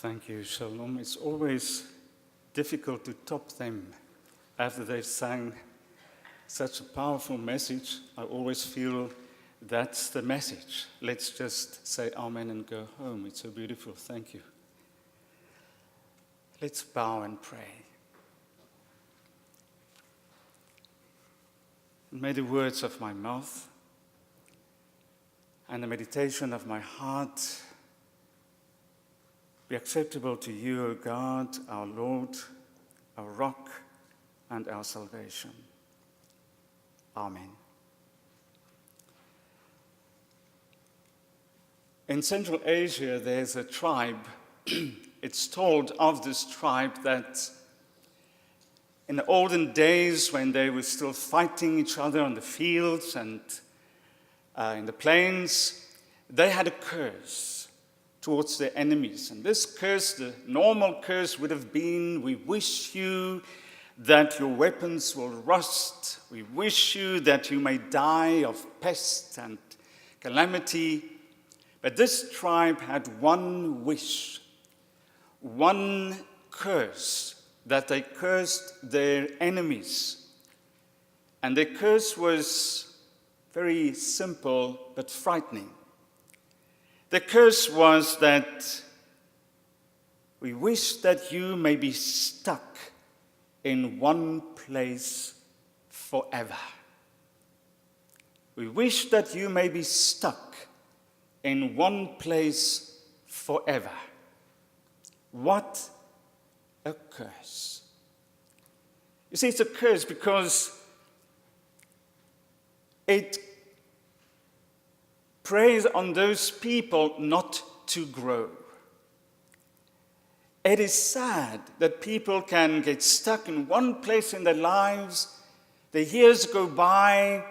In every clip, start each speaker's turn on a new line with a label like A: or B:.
A: Thank you, Shalom. It's always difficult to top them after they've sang such a powerful message. I always feel that's the message. Let's just say amen and go home. It's so beautiful. Thank you. Let's bow and pray. And may the words of my mouth and the meditation of my heart be acceptable to you, O God, our Lord, our rock, and our salvation. Amen. In Central Asia, there's a tribe. It's told of this tribe that in the olden days, when they were still fighting each other on the fields and in the plains, they had a curse towards their enemies. And this curse, the normal curse, would have been, we wish you that your weapons will rust. We wish you that you may die of pest and calamity. But this tribe had one wish, one curse, that they cursed their enemies. And their curse was very simple but frightening. The curse was that we wish that you may be stuck in one place forever. We wish that you may be stuck in one place forever. What a curse. You see, it's a curse because it preys on those people not to grow. It is sad that people can get stuck in one place in their lives, the years go by,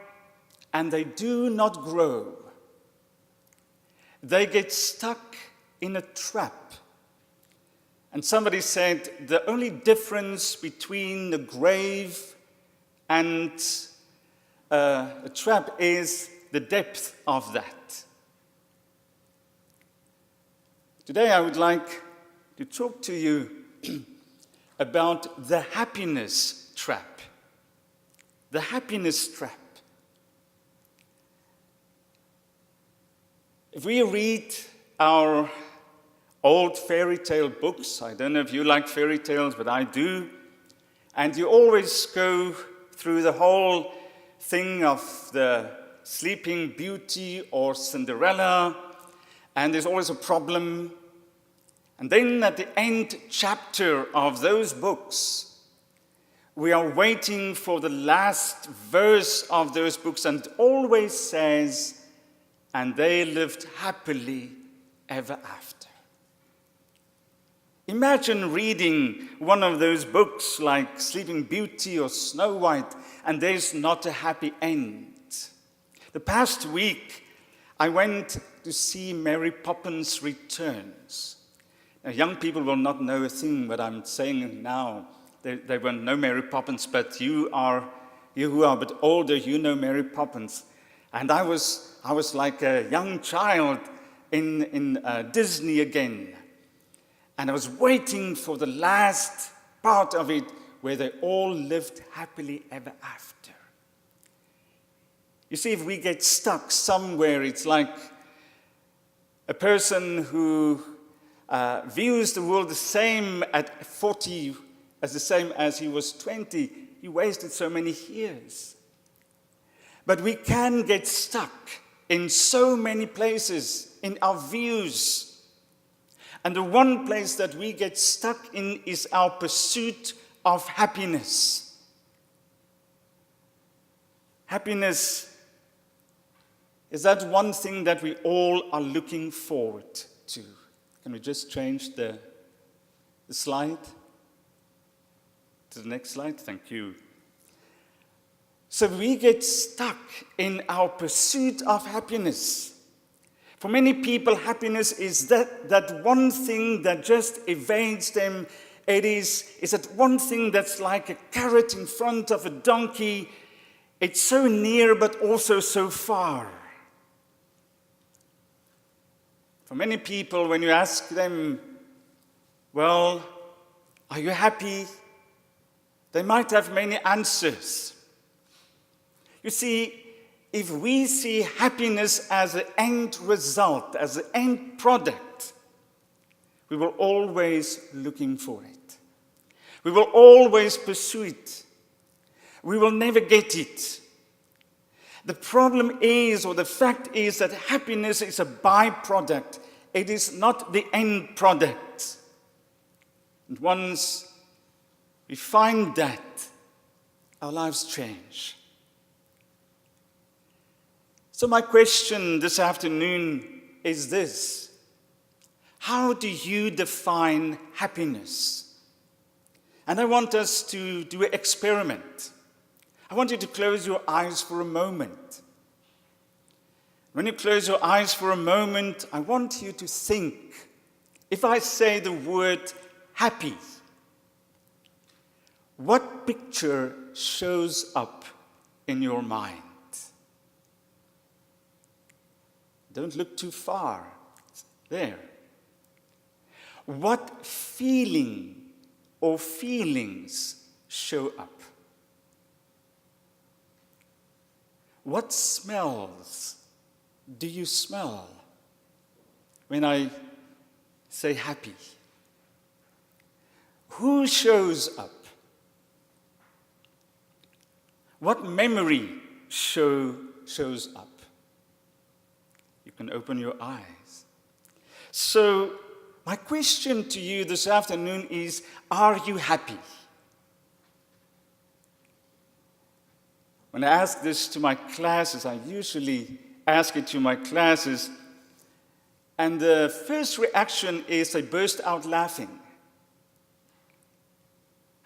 A: and they do not grow. They get stuck in a trap. And somebody said the only difference between the grave and a trap is the depth of that. Today I would like to talk to you about the happiness trap. The happiness trap. If we read our old fairy tale books, I don't know if you like fairy tales, but I do, and you always go through the whole thing of the Sleeping Beauty or Cinderella, and there's always a problem. And then at the end chapter of those books, we are waiting for the last verse of those books, and it always says, and they lived happily ever after. Imagine reading one of those books like Sleeping Beauty or Snow White, and there's not a happy end. The past week, I went to see Mary Poppins Returns. Now, young people will not know a thing what I'm saying now. They won't know Mary Poppins, but you who are a bit older, you know Mary Poppins. And I was like a young child in Disney again. And I was waiting for the last part of it where they all lived happily ever after. You see, if we get stuck somewhere, it's like a person who views the world the same at 40 as the same as he was 20. He wasted so many years. But we can get stuck in so many places in our views. And the one place that we get stuck in is our pursuit of happiness. Happiness is that one thing that we all are looking forward to. Can we just change the slide to the next slide? Thank you. So we get stuck in our pursuit of happiness. For many people, happiness is that one thing that just evades them. It is that one thing that's like a carrot in front of a donkey. It's so near, but also so far. For many people, when you ask them, Well, are you happy? They might have many answers. You see, if we see happiness as an end result, as an end product, we will always looking for it. We will always pursue it. We will never get it. The problem is, or the fact is, that happiness is a byproduct. It is not the end product. And once we find that, our lives change. So my question this afternoon is this: how do you define happiness? And I want us to do an experiment. I want you to close your eyes for a moment. When you close your eyes for a moment, I want you to think. If I say the word happy, what picture shows up in your mind? Don't look too far. It's there. What feeling or feelings show up? What smells do you smell when I say happy? Who shows up? What memory shows up? You can open your eyes. So, my question to you this afternoon is, are you happy? When I ask this to my classes, I usually ask it to my classes, and the first reaction is they burst out laughing.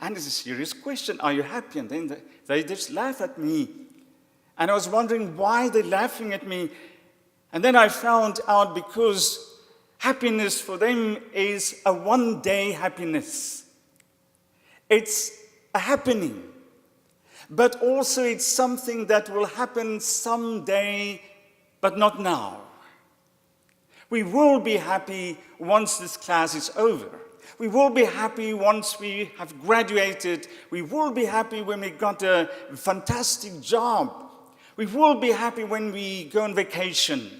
A: And it's a serious question, are you happy? And then they just laugh at me. And I was wondering why they're laughing at me. And then I found out because happiness for them is a one-day happiness. It's a happening. But also it's something that will happen someday, but not now. We will be happy once this class is over. We will be happy once we have graduated. We will be happy when we got a fantastic job. We will be happy when we go on vacation.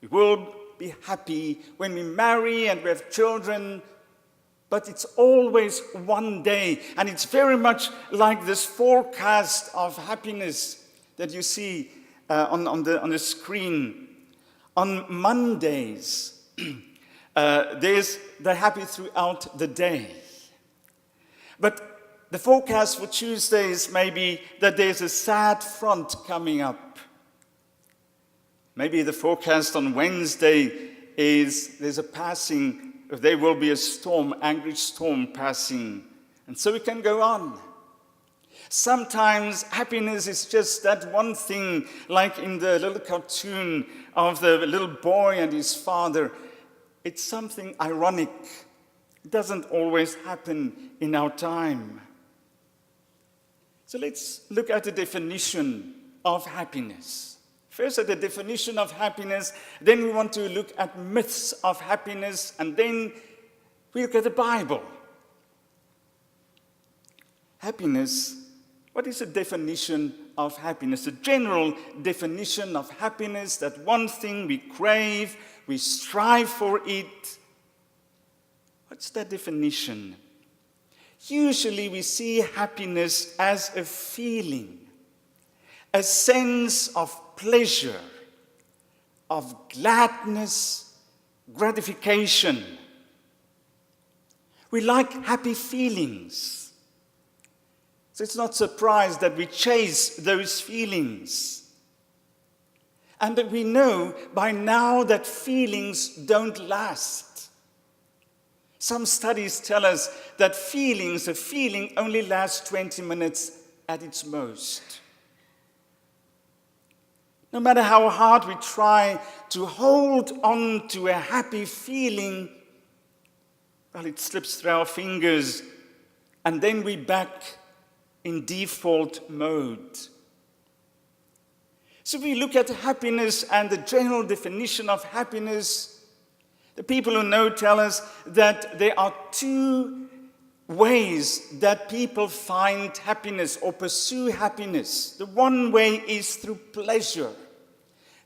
A: We will be happy when we marry and we have children. But it's always one day. And it's very much like this forecast of happiness that you see on the screen. On Mondays, they're happy throughout the day. But the forecast for Tuesdays may be that there's a sad front coming up. Maybe the forecast on Wednesday is there will be a storm, angry storm passing. And so we can go on. Sometimes happiness is just that one thing, like in the little cartoon of the little boy and his father. It's something ironic. It doesn't always happen in our time. So let's look at the definition of happiness. First at the definition of happiness, then we want to look at myths of happiness, and then we look at the Bible. Happiness, what is the definition of happiness? The general definition of happiness, that one thing we crave, we strive for it. What's that definition? Usually we see happiness as a feeling, a sense of pleasure, of gladness, gratification. We like happy feelings. So it's not surprised that we chase those feelings. And that we know by now that feelings don't last. Some studies tell us that a feeling only lasts 20 minutes at its most. No matter how hard we try to hold on to a happy feeling, well, it slips through our fingers, and then we're back in default mode. So we look at happiness and the general definition of happiness. The people who know tell us that there are two ways that people find happiness or pursue happiness. The one way is through pleasure.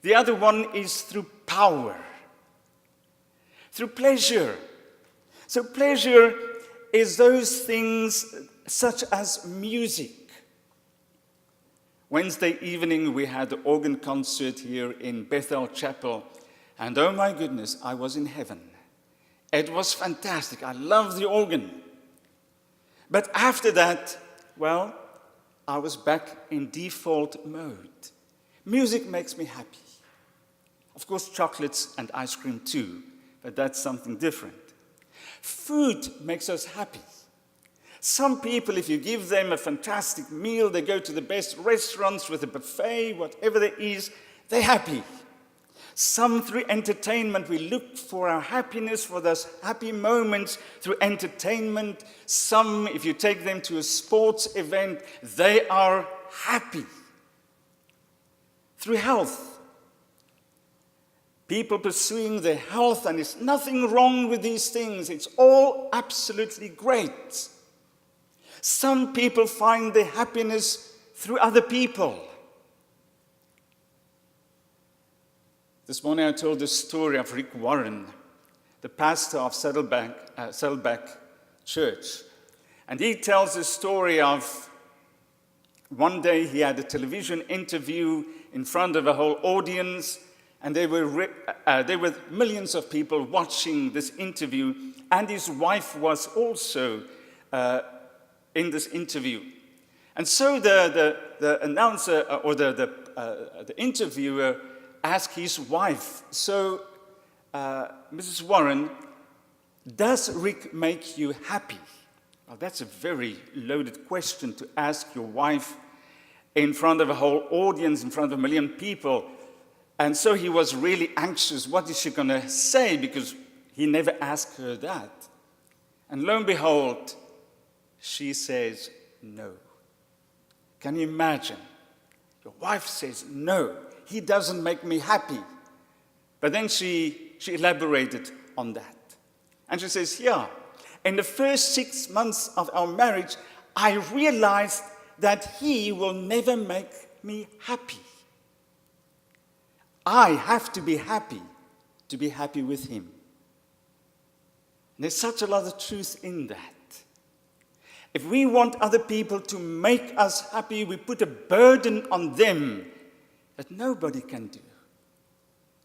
A: The other one is through power. Through pleasure. So pleasure is those things such as music. Wednesday evening we had the organ concert here in Bethel Chapel, and oh my goodness, I was in heaven. It was fantastic. I love the organ. But after that, well, I was back in default mode. Music makes me happy. Of course, chocolates and ice cream too, but that's something different. Food makes us happy. Some people, if you give them a fantastic meal, they go to the best restaurants with a buffet, whatever there is, they're happy. Some through entertainment, we look for our happiness, for those happy moments through entertainment. Some, if you take them to a sports event, they are happy. Through health. People pursuing their health, and there's nothing wrong with these things. It's all absolutely great. Some people find their happiness through other people. This morning I told the story of Rick Warren, the pastor of Saddleback Church. And he tells the story of one day he had a television interview in front of a whole audience, and there were millions of people watching this interview, and his wife was also in this interview. And so the announcer or the interviewer asked his wife, so Mrs. Warren, does Rick make you happy? Well, that's a very loaded question to ask your wife in front of a whole audience, in front of a million people. And so he was really anxious. What is she going to say? Because he never asked her that. And lo and behold, she says no. Can you imagine? Your wife says no. He doesn't make me happy. But then she elaborated on that. And she says, yeah, in the first 6 months of our marriage, I realized that he will never make me happy. I have to be happy with him. And there's such a lot of truth in that. If we want other people to make us happy, we put a burden on them that nobody can do.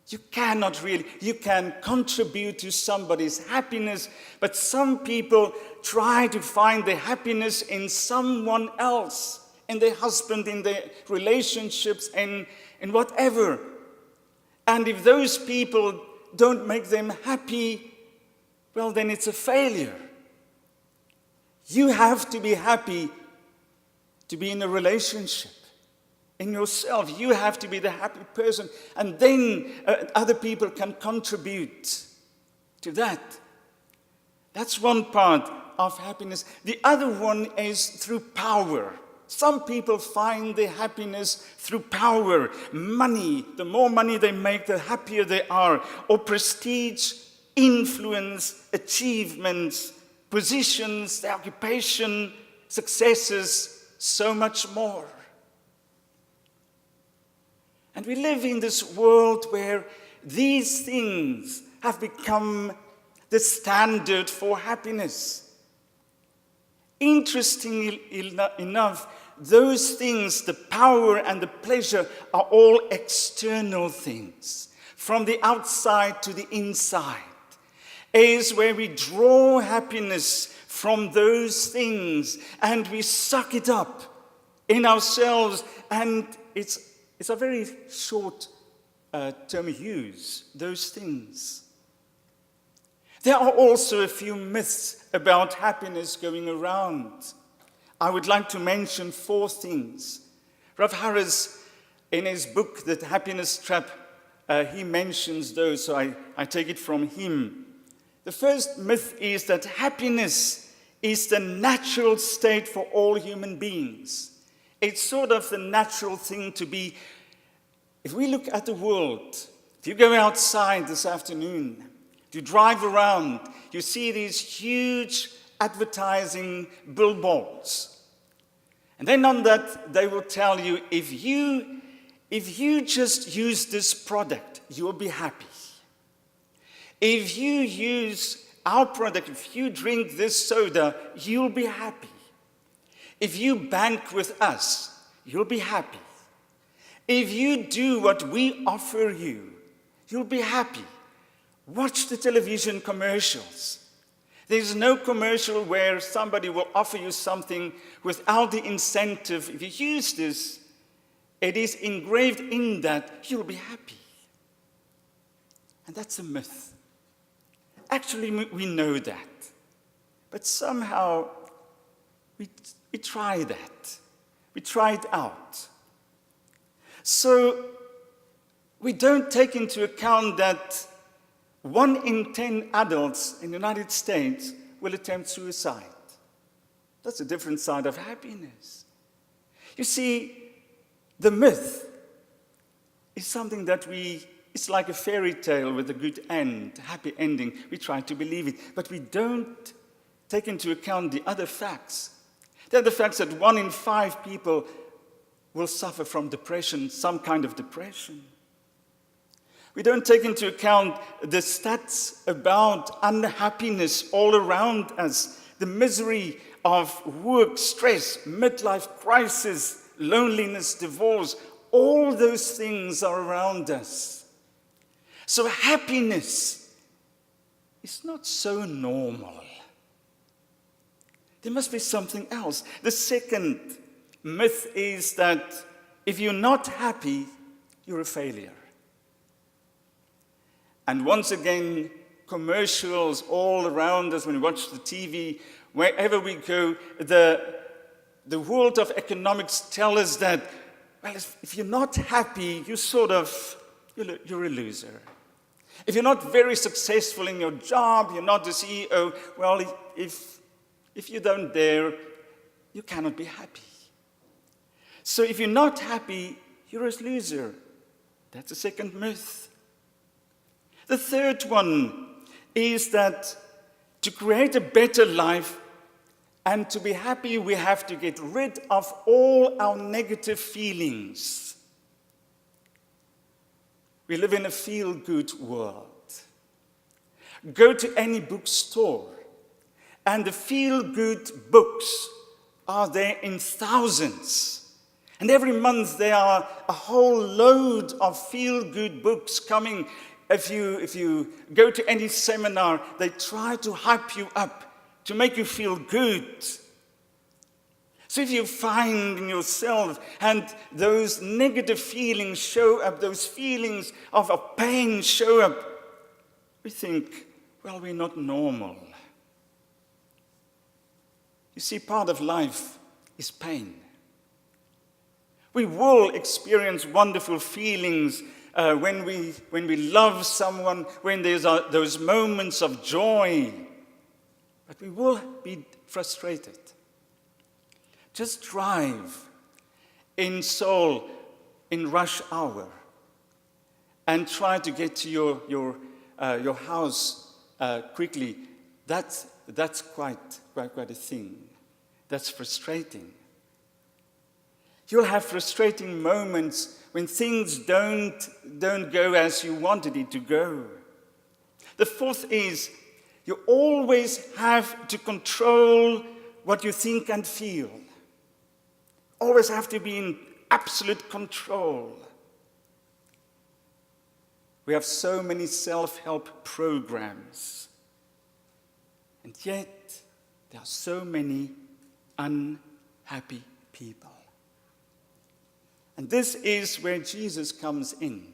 A: You cannot really, you can contribute to somebody's happiness, but some people try to find their happiness in someone else, in their husband, in their relationships, in whatever. And if those people don't make them happy, well, then it's a failure. You have to be happy to be in a relationship. In yourself, you have to be the happy person, and then other people can contribute to that. That's one part of happiness. The other one is through power. Some people find their happiness through power, money. The more money they make, the happier they are. Or prestige, influence, achievements, positions, their occupation, successes, so much more. And we live in this world where these things have become the standard for happiness. Interestingly enough, those things, the power and the pleasure, are all external things. From the outside to the inside is where we draw happiness from those things and we suck it up in ourselves, and it's a very short term use, those things. There are also a few myths about happiness going around. I would like to mention 4 things. Rav Harris, in his book, The Happiness Trap, he mentions those, so I take it from him. The first myth is that happiness is the natural state for all human beings. It's sort of the natural thing to be. If we look at the world, if you go outside this afternoon, You drive around, you see these huge advertising billboards. And then on that, they will tell you, if you just use this product, you'll be happy. If you use our product, if you drink this soda, you'll be happy. If you bank with us, you'll be happy. If you do what we offer you, you'll be happy. Watch the television commercials. There's no commercial where somebody will offer you something without the incentive. If you use this, it is engraved in that you'll be happy. And that's a myth. Actually, we know that. But somehow, we try that. We try it out. So, we don't take into account that 1 in 10 adults in the United States will attempt suicide. That's a different side of happiness. You see, the myth is something that it's like a fairy tale with a good end, a happy ending. We try to believe it, but we don't take into account the other facts. The other facts that 1 in 5 people will suffer from depression, some kind of depression. We don't take into account the stats about unhappiness all around us, the misery of work, stress, midlife crisis, loneliness, divorce. All those things are around us. So happiness is not so normal. There must be something else. The second myth is that if you're not happy, you're a failure. And once again, commercials all around us when we watch the TV, wherever we go, the world of economics tell us that, well, if you're not happy, you're a loser. If you're not very successful in your job, you're not the CEO, well, if you don't dare, you cannot be happy. So if you're not happy, you're a loser. That's the second myth. The third one is that to create a better life and to be happy, we have to get rid of all our negative feelings. We live in a feel-good world. Go to any bookstore, and the feel-good books are there in thousands. And every month there are a whole load of feel-good books coming. If you go to any seminar, they try to hype you up, to make you feel good. So if you find in yourself and those negative feelings show up, those feelings of pain show up, we think, well, we're not normal. You see, part of life is pain. We will experience wonderful feelings when we love someone, when there's those moments of joy. But we will be frustrated. Just drive in Seoul in rush hour and try to get to your house quickly. That's quite a thing. That's frustrating. You'll have frustrating moments when things don't go as you wanted it to go. The fourth is, you always have to control what you think and feel. Always have to be in absolute control. We have so many self-help programs, and yet there are so many unhappy people. And this is where Jesus comes in.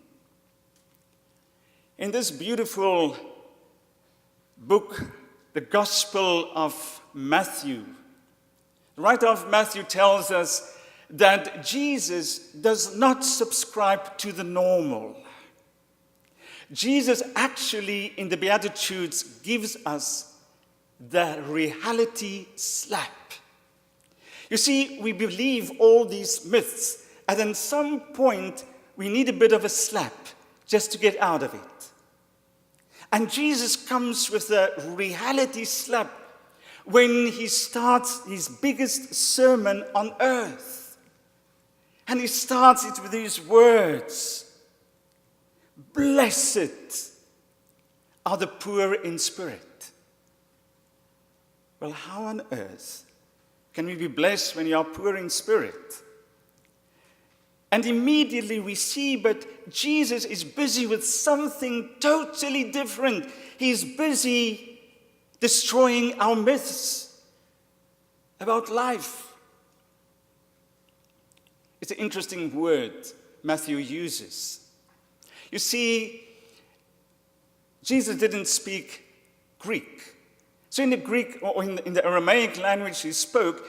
A: In this beautiful book, the Gospel of Matthew, the writer of Matthew tells us that Jesus does not subscribe to the normal. Jesus actually, in the Beatitudes, gives us the reality slap. You see, we believe all these myths, and at some point, we need a bit of a slap just to get out of it. And Jesus comes with a reality slap when he starts his biggest sermon on earth. And he starts it with these words: "Blessed are the poor in spirit." Well, how on earth can we be blessed when you are poor in spirit? And immediately we see, but Jesus is busy with something totally different. He's busy destroying our myths about life. It's an interesting word Matthew uses. You see, Jesus didn't speak Greek. So in the Greek, or in the Aramaic language he spoke,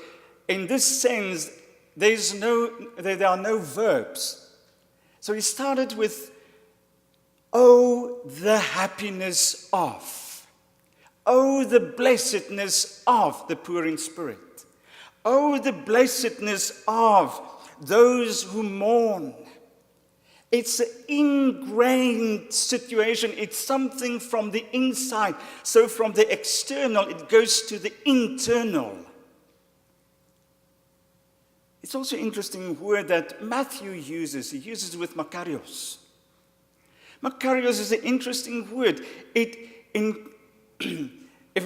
A: in this sense, there are no verbs. So he started with, "Oh, the happiness of. Oh, the blessedness of the poor in spirit. Oh, the blessedness of those who mourn." It's an ingrained situation. It's something from the inside. So from the external, it goes to the internal. It's also an interesting word that Matthew uses. He uses it with Makarios. Makarios is an interesting word. If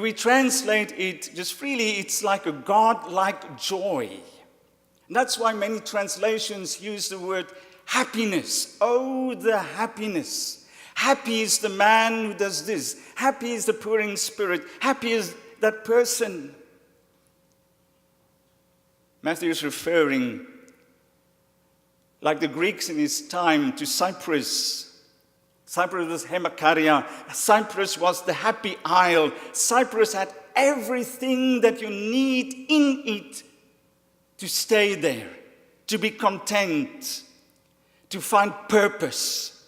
A: we translate it just freely, it's like a God-like joy. And that's why many translations use the word happiness. Oh, the happiness. Happy is the man who does this. Happy is the poor in spirit. Happy is that person. Matthew is referring, like the Greeks in his time, to Cyprus. Cyprus was Hemakaria. Cyprus was the happy isle. Cyprus had everything that you need in it to stay there, to be content, to find purpose.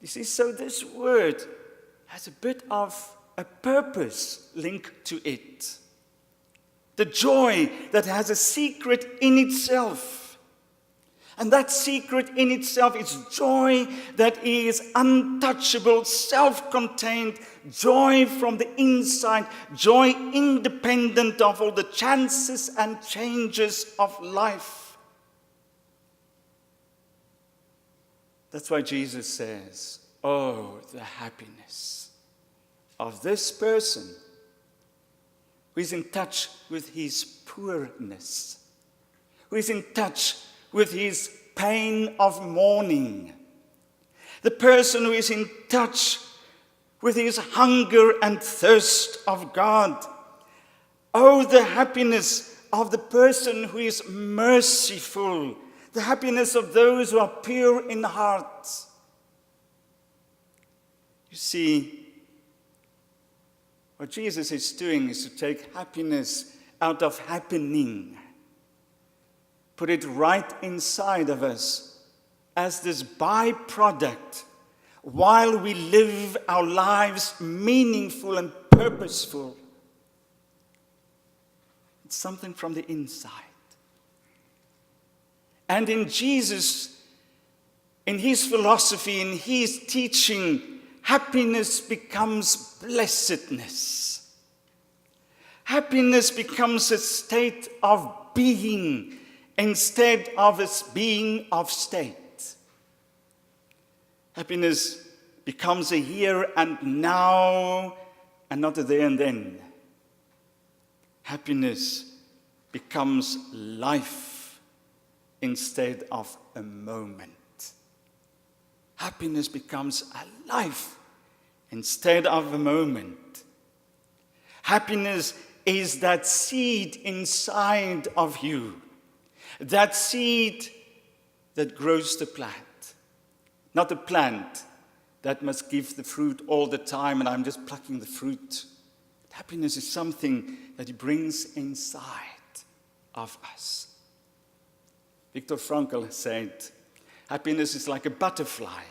A: You see, so this word has a bit of a purpose linked to it. The joy that has a secret in itself. And that secret in itself is joy that is untouchable, self-contained, joy from the inside, joy independent of all the chances and changes of life. That's why Jesus says, "Oh, the happiness of this person who is in touch with his poorness, who is in touch with his pain of mourning, the person who is in touch with his hunger and thirst of God. Oh, the happiness of the person who is merciful, the happiness of those who are pure in heart." You see, what Jesus is doing is to take happiness out of happening, put it right inside of us as this byproduct while we live our lives meaningful and purposeful. It's something from the inside. And in Jesus, in his philosophy, in his teaching, happiness becomes blessedness. Happiness becomes a state of being instead of a being of state. Happiness becomes a here and now and not a there and then. Happiness becomes life instead of a moment. Happiness becomes a life instead of a moment. Happiness is that seed inside of you, that seed that grows the plant, not a plant that must give the fruit all the time and I'm just plucking the fruit. Happiness is something that he brings inside of us. Viktor Frankl said, happiness is like a butterfly.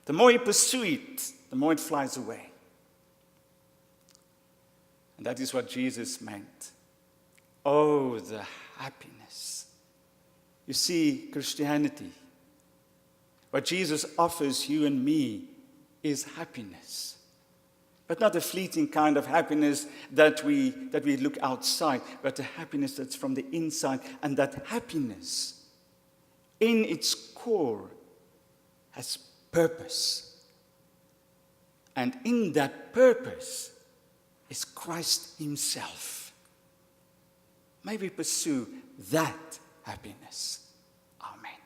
A: The more you pursue it, the more it flies away. And that is what Jesus meant. Oh, the happiness. You see, Christianity, what Jesus offers you and me is happiness. But not a fleeting kind of happiness that we look outside, but a happiness that's from the inside. And that happiness, in its core, has purpose. And in that purpose is Christ himself. May we pursue that happiness. Amen.